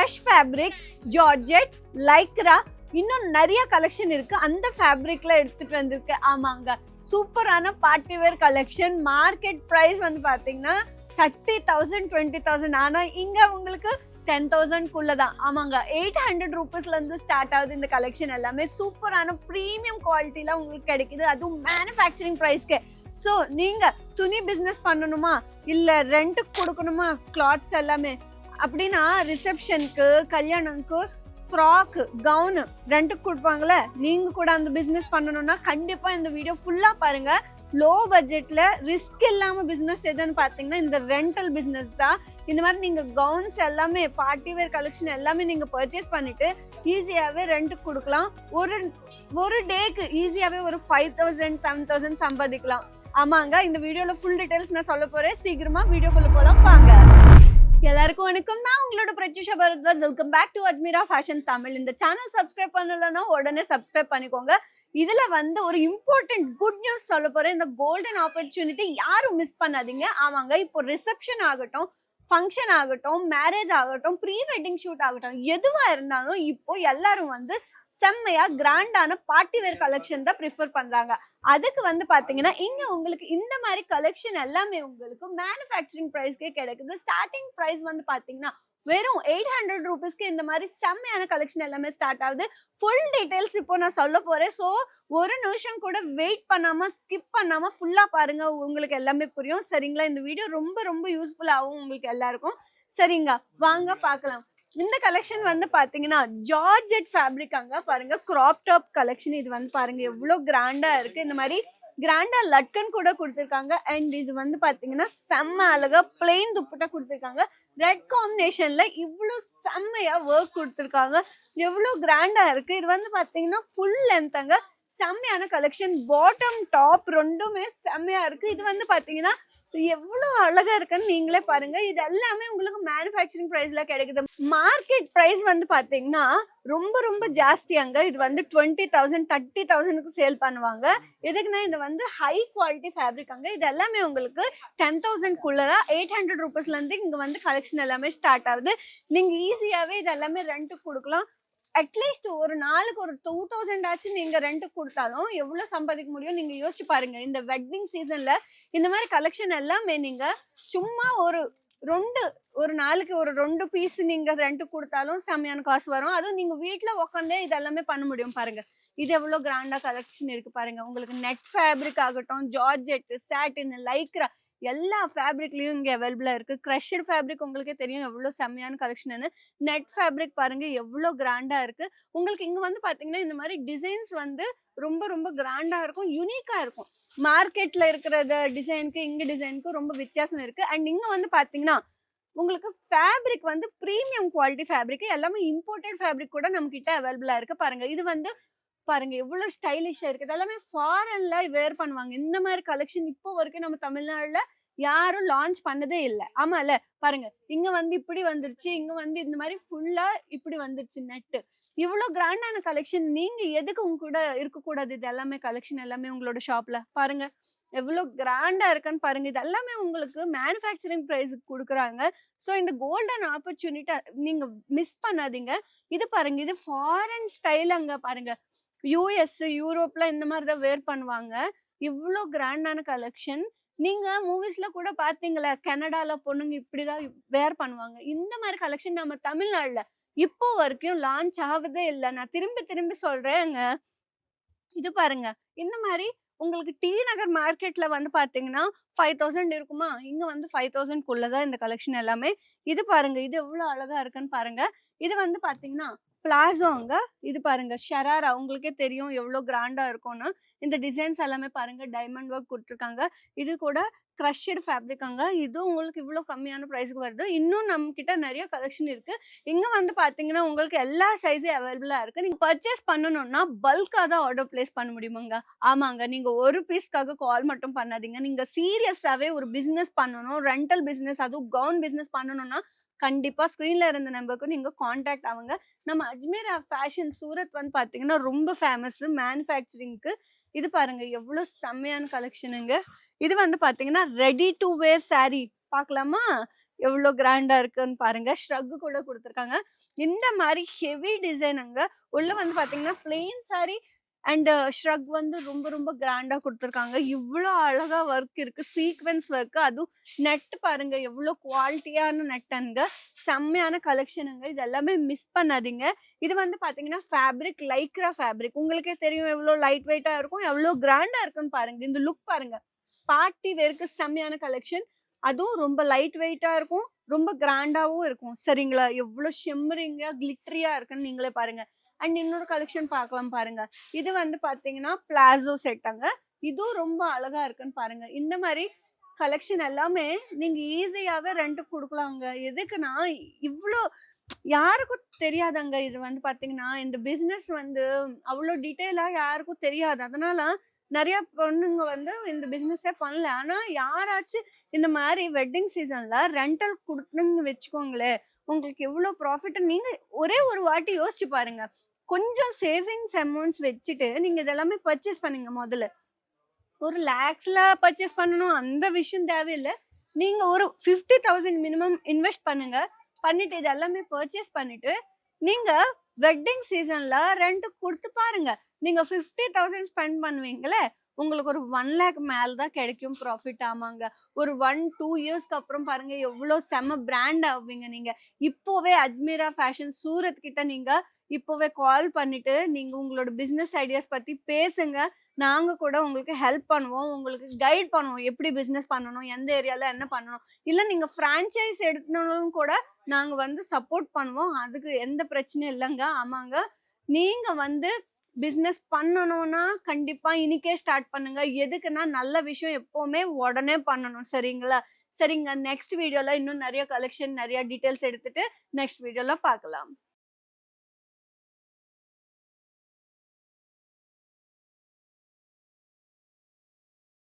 Crush fabric, georgette, Lycra, இன்னும் நிறைய collection இருக்கு. அந்த ஃபேப்ரிக்ல எடுத்துட்டு வந்திருக்கு. ஆமாங்க, சூப்பரான party wear collection. Market price வந்து பாத்தீங்கன்னா 30,000 20,000. ஆனா இங்க உங்களுக்கு 10,000 குள்ளதான். ஆமாங்க, 800 ரூபீஸ்ல இருந்து ஸ்டார்ட் ஆகுது இந்த கலெக்ஷன். எல்லாமே சூப்பரான பிரீமியம் குவாலிட்டில உங்களுக்கு கிடைக்குது, அதுவும் மேனுஃபேக்சரிங் பிரைஸ்க்கு. ஸோ நீங்க துணி பிசினஸ் பண்ணணுமா, இல்ல ரெண்ட்டுக்கு கொடுக்கணுமா கிளாத்ஸ் எல்லாமே அப்படின்னா, ரிசப்ஷனுக்கு, கல்யாணம்க்கு, ஃப்ராக், கவுனு ரெண்ட்டுக்கு கொடுப்பாங்களே, நீங்க கூட அந்த பிசினஸ் பண்ணணும்னா கண்டிப்பா இந்த வீடியோ ஃபுல்லா பாருங்க. லோ பட்ஜெட்ல ரிஸ்க் இல்லாம பிசினஸ் எதுன்னு பாத்தீங்கன்னா இந்த ரெண்டல் பிசினஸ் தான். இந்த மாதிரி நீங்க கவுன்ஸ் எல்லாமே, பார்ட்டி வேர் கலெக்ஷன் எல்லாமே நீங்க பர்ச்சேஸ் பண்ணிட்டு ஈஸியாவே ரெண்ட்டுக்கு கொடுக்கலாம். ஒரு டேக்கு ஈஸியாவே ஒரு 5,000 7,000 சம்பாதிக்கலாம். ஆமாங்க, இந்த வீடியோல ஃபுல் டீடைல்ஸ் நான் சொல்ல போறேன். சீக்கிரமா வீடியோக்குள்ள போலாம் வாங்க. எல்லாருக்கும் வணக்கம். நான் உங்களோட Prathyusha Bharadwaj. Welcome back to Ajmeera fashion Tamil. இந்த சேனல் சப்ஸ்கிரைப் பண்ணலன்னா உடனே சப்ஸ்கிரைப் பண்ணிக்கோங்க. இதுல வந்து ஒரு இம்பார்ட்டன்ட் குட் நியூஸ் சொல்ல போறேன். இந்த கோல்டன் ஆப்பர்ச்சுனிட்டி யாரும் மிஸ் பண்ணாதீங்க. ஆமாங்க, இப்போ ரிசப்ஷன் ஆகட்டும், ஃபங்க்ஷன் ஆகட்டும், மேரேஜ் ஆகட்டும், ப்ரீ வெட்டிங் ஷூட் ஆகட்டும், எதுவா இருந்தாலும் இப்போ எல்லாரும் வந்து செம்மையா கிராண்டான பார்ட்டி வேர் கலெக்ஷன் தான் ப்ரிஃபர் பண்றாங்க. அதுக்கு வந்து பாத்தீங்கன்னா இங்க உங்களுக்கு இந்த மாதிரி கலெக்ஷன் எல்லாமே உங்களுக்கு மேனுஃபேக்சரிங் பிரைஸ்க்கே கிடைக்குது. ஸ்டார்டிங் பிரைஸ் வந்து பாத்தீங்கன்னா வெறும் 800 ரூபீஸ்க்கு இந்த மாதிரி செம்மையான கலெக்ஷன் எல்லாமே ஸ்டார்ட் ஆகுது. ஃபுல் டீடைல்ஸ் இப்போ நான் சொல்ல போறேன். ஸோ ஒரு நிமிஷம் கூட வெயிட் பண்ணாம, ஸ்கிப் பண்ணாம ஃபுல்லா பாருங்க, உங்களுக்கு எல்லாமே புரியும். சரிங்களா? இந்த வீடியோ ரொம்ப ரொம்ப யூஸ்ஃபுல் ஆகும் உங்களுக்கு எல்லாருக்கும். சரிங்க, வாங்க பார்க்கலாம். இந்த கலெக்ஷன் வந்து பாத்தீங்கன்னா ஜார்ஜெட் ஃபேப்ரிக். அங்க பாருங்க, கிராப் டாப் கலெக்ஷன். இது வந்து பாருங்க எவ்வளவு கிராண்டா இருக்கு. இந்த மாதிரி கிராண்டா லட்கன் கூட கொடுத்துருக்காங்க. அண்ட் இது வந்து பாத்தீங்கன்னா செம்ம அழகா பிளெயின் துப்பட்டா கொடுத்துருக்காங்க. ரெட் காம்பினேஷன்ல இவ்வளவு செம்மையா ஒர்க் கொடுத்துருக்காங்க. எவ்வளவு கிராண்டா இருக்கு. இது வந்து பாத்தீங்கன்னா ஃபுல் லென்த்தாங்க, செம்மையான கலெக்ஷன். பாட்டம் டாப் ரெண்டுமே செம்மையா இருக்கு. இது வந்து பாத்தீங்கன்னா எவ்வளவு அழகா இருக்குன்னு நீங்களே பாருங்க. இது எல்லாமே உங்களுக்கு மேனுஃபேக்சரிங் பிரைஸ்ல கிடைக்குது. மார்க்கெட் பிரைஸ் வந்து பாத்தீங்கன்னா ரொம்ப ரொம்ப ஜாஸ்தியாங்க. இது வந்து 20,000 30,000க்கு சேல் பண்ணுவாங்க. எதுக்குன்னா இது வந்து ஹை குவாலிட்டி ஃபேப்ரிக். அங்க இது எல்லாமே உங்களுக்கு 10,000 குள்ளதான். 800 ரூபீஸ்ல இருந்து இங்க வந்து கலெக்ஷன் எல்லாமே ஸ்டார்ட் ஆகுது. நீங்க ஈஸியாவே இது எல்லாமே ரெண்ட்டுக்கு கொடுக்கலாம். அட்லீஸ்ட் ஒரு நாளுக்கு ஒரு 2,000 ஆச்சு நீங்க ரெண்ட்டுக்கு கொடுத்தாலும் எவ்வளவு சம்பாதிக்க முடியும் நீங்க யோசிச்சு பாருங்க. இந்த வெட்டிங் சீசன்ல இந்த மாதிரி கலெக்ஷன் எல்லாமே நீங்க சும்மா ஒரு நாளைக்கு ஒரு 2 பீஸ் நீங்க ரெண்ட் கொடுத்தாலும் செம்மையான காசு வரும். அதுவும் நீங்க வீட்டுல உட்காந்தே இது எல்லாமே பண்ண முடியும். பாருங்க, இது எவ்வளவு கிராண்டா கலெக்ஷன் இருக்கு பாருங்க. உங்களுக்கு நெட் ஃபேப்ரிக் ஆகட்டும், ஜார்ஜெட், சாட்டின், லைக்ரா, எல்லா ஃபேப்ரிக்லயும் இங்க அவைலபிளா இருக்கு. க்ரஷ்டு ஃபேப்ரிக் உங்களுக்கே தெரியும் எவ்வளவு செம்மையான கலெக்ஷன். நெட் ஃபேப்ரிக் பாருங்க எவ்வளவு கிராண்டா இருக்கு. உங்களுக்கு இங்க வந்து பாத்தீங்கன்னா இந்த மாதிரி டிசைன்ஸ் வந்து ரொம்ப ரொம்ப கிராண்டா இருக்கும், யூனிக்கா இருக்கும். மார்க்கெட்ல இருக்கிற டிசைனுக்கு இங்க டிசைனுக்கு ரொம்ப வித்தியாசம் இருக்கு. அண்ட் இங்க வந்து பாத்தீங்கன்னா உங்களுக்கு ஃபேப்ரிக் வந்து பிரீமியம் குவாலிட்டி ஃபேப்ரிக், எல்லாமே இம்போர்ட்டட் ஃபேப்ரிக் கூட நம்ம கிட்ட அவைலபிளா இருக்கு. பாருங்க, இது வந்து பாருங்க எவ்வளவு ஸ்டைலிஷா இருக்கு. எல்லாமே ஃபாரின்ல வேர் பண்ணுவாங்க. இந்த மாதிரி கலெக்ஷன் இப்போ வரைக்கும் நம்ம தமிழ்நாடுல யாரும் லான்ச் பண்ணதே இல்லை. ஆமா இல்ல? பாருங்க, இங்க வந்து இப்படி வந்துருச்சு, இங்க வந்து இந்த மாதிரி ஃபுல்லா இப்படி வந்துருச்சு நெட். இவ்வளவு கிராண்டான கலெக்ஷன் நீங்க எதுக்கு உங்க கூட இருக்க கூடாது? இது எல்லாமே கலெக்ஷன் எல்லாமே உங்களோட ஷாப்ல பாருங்க எவ்வளவு கிராண்டா இருக்குன்னு பாருங்க. இது எல்லாமே உங்களுக்கு மேனுஃபேக்சரிங் பிரைஸுக்கு கொடுக்குறாங்க. ஸோ இந்த கோல்டன் ஆப்பர்ச்சுனிட்டி நீங்க மிஸ் பண்ணாதீங்க. இது பாருங்க, இது ஃபாரின் ஸ்டைல். அங்க பாருங்க, யூஎஸ், யூரோப்ல இந்த மாதிரி தான் வேர் பண்ணுவாங்க. இவ்வளோ கிராண்டான கலெக்ஷன். நீங்க மூவிஸ்ல கூட பாத்தீங்களா, கனடால பொண்ணுங்க இப்படிதான் வேர் பண்ணுவாங்க. இந்த மாதிரி கலெக்ஷன் நம்ம தமிழ்நாடுல இப்போ வரைக்கும் லான்ச் ஆகுதே இல்லை. நான் திரும்பி திரும்பி சொல்றேங்க. இது பாருங்க, இந்த மாதிரி உங்களுக்கு டி நகர் மார்க்கெட்ல வந்து பாத்தீங்கன்னா 5,000 இருக்குமா, இங்க வந்து 5,000 குள்ளதான் இந்த கலெக்ஷன் எல்லாமே. இது பாருங்க, இது எவ்வளவு அழகா இருக்குன்னு பாருங்க. இது வந்து பாத்தீங்கன்னா பிளாசோங்க. இது பாருங்க ஷராரா, உங்களுக்கே தெரியும் எவ்வளவு கிராண்டா இருக்கும்னு. இந்த டிசைன்ஸ் எல்லாமே பாருங்க டைமண்ட் ஒர்க் கொடுத்துருக்காங்க. இது கூட க்ரஷ்டு ஃபேப்ரிக். அங்க இது உங்களுக்கு இவ்வளவு கம்மியான பிரைஸ்க்கு வருது. இன்னும் நம்ம கிட்ட நிறைய கலெக்ஷன் இருக்கு. இங்க வந்து பாத்தீங்கன்னா உங்களுக்கு எல்லா சைஸும் அவைலபிளா இருக்கு. நீங்க பர்ச்சேஸ் பண்ணணும்னா பல்கா தான் ஆர்டர் பிளேஸ் பண்ண முடியுமாங்க. ஆமாங்க, நீங்க ஒரு பீஸ்க்காக கால் மட்டும் பண்ணாதீங்க. நீங்க சீரியஸாவே ஒரு பிசினஸ் பண்ணணும், ரெண்டல் பிசினஸ், அதுவும் கவுன் பிசினஸ் பண்ணணும்னா கண்டிப்பா ஸ்கிரீன்ல இருந்த நம்பருக்கு நீங்க கான்டாக்ட் ஆகுங்க. நம்ம அஜ்மீரா ஃபேஷன் சூரத் வந்து பாத்தீங்கன்னா ரொம்ப ஃபேமஸ் மேனுஃபேக்சரிங்க்கு. இது பாருங்க எவ்வளவு செம்மையான கலெக்ஷனுங்க. இது வந்து பாத்தீங்கன்னா ரெடி டு வேர் சாரி பார்க்கலாமா? எவ்வளோ கிராண்டா இருக்குன்னு பாருங்க. ஷ்ரக் கூட குடுத்துருக்காங்க. இந்த மாரி ஹெவி டிசைனுங்க. உள்ள வந்து பார்த்தீங்கன்னா, பிளெயின் சாரி அண்ட் ஷ்ரக் வந்து ரொம்ப ரொம்ப கிராண்டா குடுத்துருக்காங்க. இவ்ளோ அழகா ஒர்க் இருக்கு. Sequence work. அதுவும் நெட் பாருங்க எவ்ளோ குவாலிட்டியான நெட்டுங்க. செம்மையான கலெக்ஷனுங்க. இது எல்லாமே மிஸ் பண்ணாதீங்க. இது வந்து பார்த்தீங்கன்னா, ஃபேப்ரிக் லைக்ரா ஃபேப்ரிக். உங்களுக்கே தெரியும் எவ்ளோ லைட் வெயிட்டா இருக்கும். எவ்ளோ கிராண்டா இருக்குன்னு பாருங்க. இந்த லுக் பாருங்க. பார்ட்டி வேர்க்கு செம்மையான கலெக்ஷன். அதுவும் ரொம்ப லைட் வெயிட்டா இருக்கும். ரொம்ப கிராண்டாவும் இருக்கும். சரிங்களா? எவ்ளோ ஷிம்மரிங்கா, கிளிட்டரியா இருக்குன்னு நீங்களே பாருங்க. அண்ட் இன்னொரு கலெக்ஷன் பார்க்கலாம் பாருங்க. இது வந்து பார்த்தீங்கன்னா, பிளாசோ செட்டாங்க. இதுவும் ரொம்ப அழகா இருக்குன்னு பாருங்க. இந்த மாரி கலெக்ஷன் எல்லாமே நீங்க ஈஸியாவே ரென்ட்‌க்கு குடுக்கலாங்க. எதுக்குன்னா, இவ்ளோ யாருக்கும் தெரியாதுங்க. இது வந்து பார்த்தீங்கன்னா, இந்த பிசினஸ் வந்து அவ்ளோ டீட்டெயிலா யாருக்கும் தெரியாது. அதனால நெறைய பொண்ணுங்க வந்து இந்த பிசினஸே பண்ணல. ஆனா யாராச்சும் இந்த மாரி வெட்டிங் சீசன்ல ரென்டல் குடுத்தீங்கன்னு வச்சுக்கோங்களேன், உங்களுக்கு எவ்ளோ ப்ராஃபிட் நீங்க ஒரே ஒரு வாட்டி யோசிச்சு பாருங்க. கொஞ்சம் சேவிங்ஸ் அமௌண்ட்ஸ் வச்சுட்டு நீங்க இதெல்லாமே பர்ச்சேஸ் பண்ணுங்க முதல்ல. ஒரு லேக்ஸ்ல பர்ச்சேஸ் பண்ணணும் அந்த விஷயம் தேவையில்ல. நீங்க ஒரு 50,000 மினிமம் இன்வெஸ்ட் பண்ணுங்க. பண்ணிட்டு இது எல்லாமே பர்ச்சேஸ் பண்ணிட்டு, நீங்க வெட்டிங் சீசன்ல ரென்ட்‌க்கு குடுத்து பாருங்க. நீங்க 50,000 ஸ்பெண்ட் பண்ணுவீங்கல்ல, உங்களுக்கு ஒரு 1,00,000 மேல தான் கிடைக்கும் ப்ராஃபிட். ஆமாங்க. ஒரு 1, 2 இயர்ஸ்க்கு அப்புறம் பாருங்க எவ்ளோ செம்ம பிராண்ட் ஆவீங்க நீங்க. இப்போவே அஜ்மீரா ஃபேஷன் சூரத் கிட்ட நீங்க இப்போவே கால் பண்ணிட்டு, நீங்க உங்களோட பிசினஸ் ஐடியாஸ் பத்தி பேசுங்க. நாங்க கூட உங்களுக்கு ஹெல்ப் பண்ணுவோம். உங்களுக்கு கைட் பண்ணுவோம். எப்படி பிசினஸ் பண்ணணும்? எந்த ஏரியால என்ன பண்ணணும்? இல்ல நீங்க ஃப்ரான்சைஸ் எடுக்கணும்னு கூட நாங்க வந்து சப்போர்ட் பண்ணுவோம். அதுக்கு எந்த பிரச்சனையும் இல்லங்க. ஆமாங்க. நீங்க வந்து பிசினஸ் பண்ணணும்னா, கண்டிப்பா இன்னைக்கே ஸ்டார்ட் பண்ணுங்க. எதுக்குன்னா, நல்ல விஷயம் எப்பவுமே உடனே பண்ணணும். சரிங்களா? சரிங்க. நெக்ஸ்ட் வீடியோல இன்னும் நெறைய கலெக்ஷன், நெறைய டீட்டெயில்ஸ் எடுத்துட்டு நெக்ஸ்ட் வீடியோல பார்க்கலாம்.